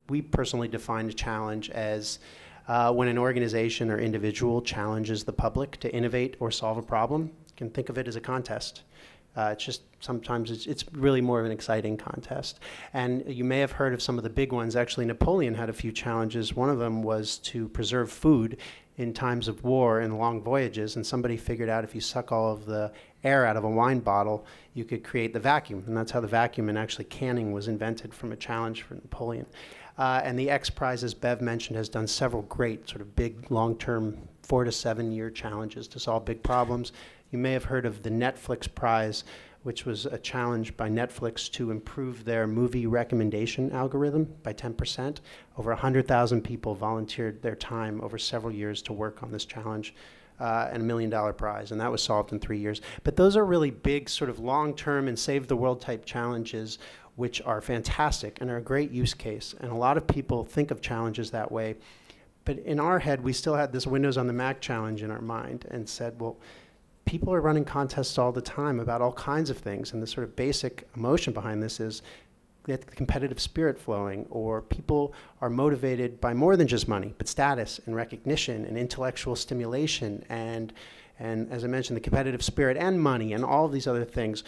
We personally define a challenge as when an organization or individual challenges the public to innovate or solve a problem. You can think of it as a contest. It's just sometimes it's really more of an exciting contest. And you may have heard of some of the big ones. Actually, Napoleon had a few challenges. One of them was to preserve food in times of war and long voyages, and somebody figured out if you suck all of the air out of a wine bottle, you could create the vacuum. And that's how the vacuum and actually canning was invented, from a challenge for Napoleon. And the X Prize, as Bev mentioned, has done several great sort of big long-term 4 to 7 year challenges to solve big problems. You may have heard of the Netflix Prize, which was a challenge by Netflix to improve their movie recommendation algorithm by 10%. Over 100,000 people volunteered their time over several years to work on this challenge, and $1 million prize, and that was solved in 3 years. But those are really big, sort of long-term and save-the-world type challenges, which are fantastic and are a great use case. And a lot of people think of challenges that way. But in our head, we still had this Windows on the Mac challenge in our mind and said, well, people are running contests all the time about all kinds of things, and the sort of basic emotion behind this is get the competitive spirit flowing, or people are motivated by more than just money, but status and recognition and intellectual stimulation and as I mentioned, the competitive spirit and money and all of these other things.